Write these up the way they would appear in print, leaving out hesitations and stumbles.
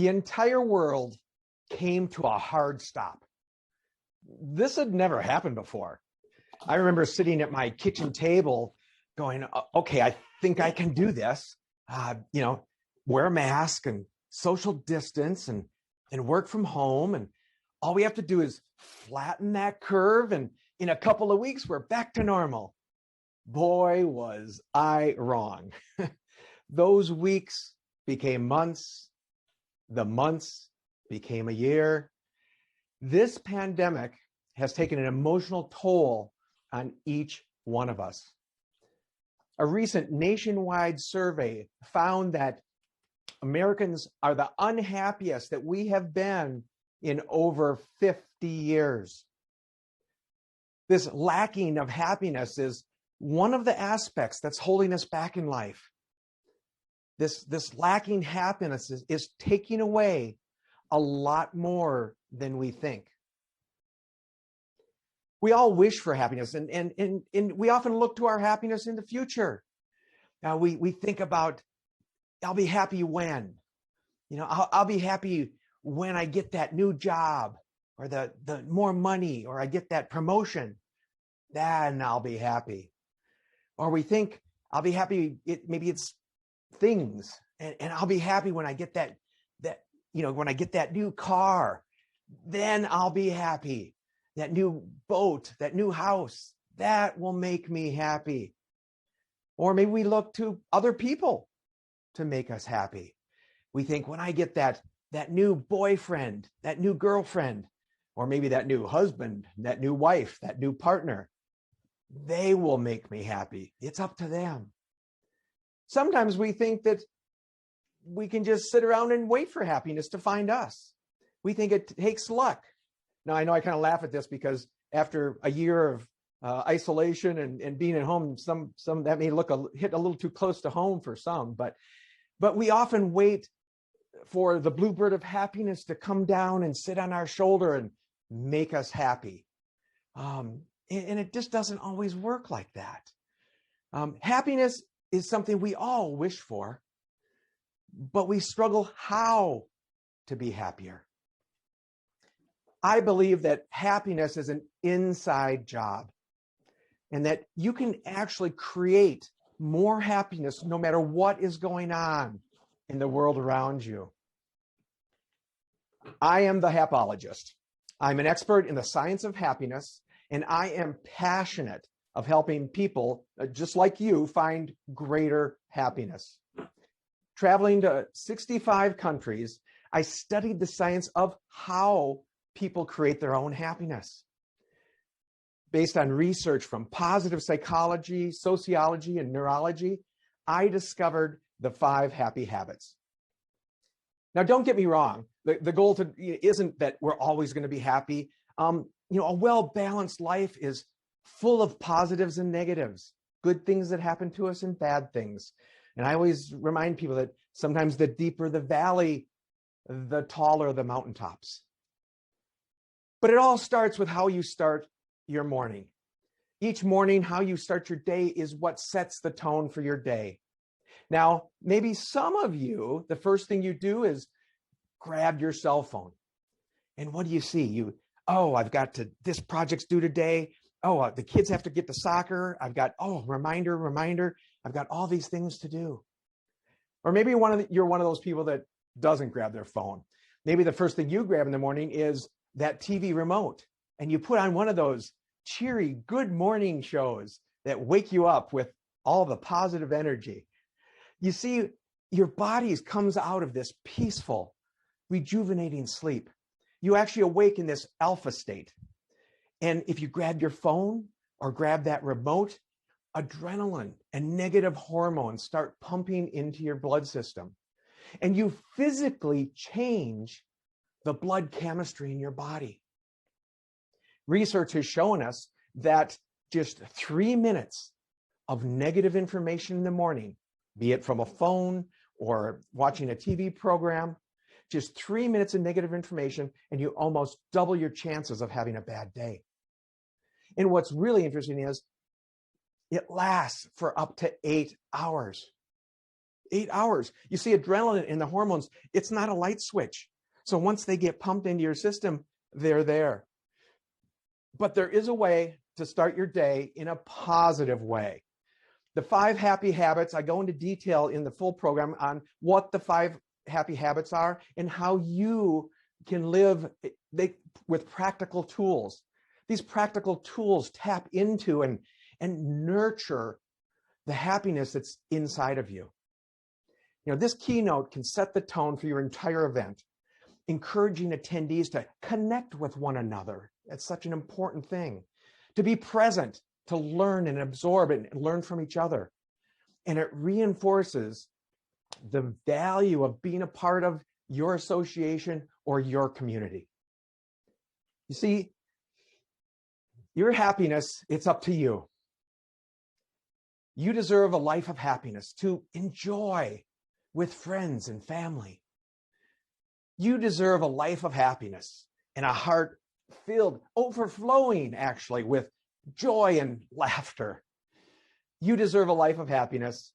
the entire world came to a hard stop. This had never happened before. I remember sitting at my kitchen table going, okay, I think I can do this. Wear a mask and social distance and work from home. And all we have to do is flatten that curve. And in a couple of weeks, we're back to normal. Boy, was I wrong. Those weeks became months. The months became a year. This pandemic has taken an emotional toll on each one of us. A recent nationwide survey found that Americans are the unhappiest that we have been in over 50 years. This lacking of happiness is one of the aspects that's holding us back in life. This lacking happiness is taking away a lot more than we think. We all wish for happiness, and we often look to our happiness in the future. Now we think about, I'll be happy when, I'll be happy when I get that new job or the more money, or I get that promotion, then I'll be happy. Or we think I'll be happy, maybe it's things, and I'll be happy when I get when I get that new car, then I'll be happy. That new boat, that new house, that will make me happy. Or maybe we look to other people to make us happy. We think, when I get that new boyfriend, that new girlfriend, or maybe that new husband, that new wife, that new partner, they will make me happy. It's up to them. Sometimes we think that we can just sit around and wait for happiness to find us. We think it takes luck. Now, I know I kind of laugh at this because after a year of isolation and being at home, some that may hit a little too close to home for some, but we often wait for the bluebird of happiness to come down and sit on our shoulder and make us happy. And it just doesn't always work like that. Happiness is something we all wish for, but we struggle how to be happier. I believe that happiness is an inside job, and that you can actually create more happiness no matter what is going on in the world around you. I am the happologist. I'm an expert in the science of happiness, and I am passionate of helping people just like you find greater happiness. Traveling to 65 countries, I studied the science of how people create their own happiness. Based on research from positive psychology, sociology, and neurology, I discovered the 5 happy habits. Now, don't get me wrong. The goal isn't that we're always going to be happy. A well-balanced life is full of positives and negatives, good things that happen to us and bad things. And I always remind people that sometimes the deeper the valley, the taller the mountaintops. But it all starts with how you start your morning. Each morning, how you start your day is what sets the tone for your day. Now, maybe some of you, the first thing you do is grab your cell phone. And what do you see? I've got this project's due today. The kids have to get to soccer. I've got, reminder. I've got all these things to do. Or maybe you're one of those people that doesn't grab their phone. Maybe the first thing you grab in the morning is that TV remote, and you put on one of those cheery good morning shows that wake you up with all the positive energy. You see, your body comes out of this peaceful, rejuvenating sleep. You actually awake in this alpha state. And if you grab your phone or grab that remote, adrenaline and negative hormones start pumping into your blood system. And you physically change the blood chemistry in your body. Research has shown us that just 3 minutes of negative information in the morning, be it from a phone or watching a TV program, just 3 minutes of negative information, and you almost double your chances of having a bad day. And what's really interesting is it lasts for up to 8 hours. 8 hours. You see, adrenaline and the hormones, it's not a light switch. So once they get pumped into your system, they're there. But there is a way to start your day in a positive way. The 5 happy habits, I go into detail in the full program on what the 5 happy habits are and how you can live with practical tools. These practical tools tap into and nurture the happiness that's inside of you. You know, this keynote can set the tone for your entire event, encouraging attendees to connect with one another. That's such an important thing. To be present, to learn and absorb and learn from each other. And it reinforces the value of being a part of your association or your community. You see, your happiness, it's up to you. You deserve a life of happiness to enjoy with friends and family. You deserve a life of happiness and a heart filled, overflowing actually, with joy and laughter. You deserve a life of happiness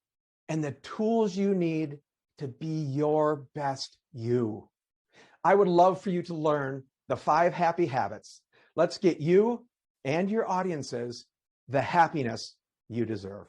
and the tools you need to be your best you. I would love for you to learn the 5 happy habits. Let's get you and your audiences the happiness you deserve.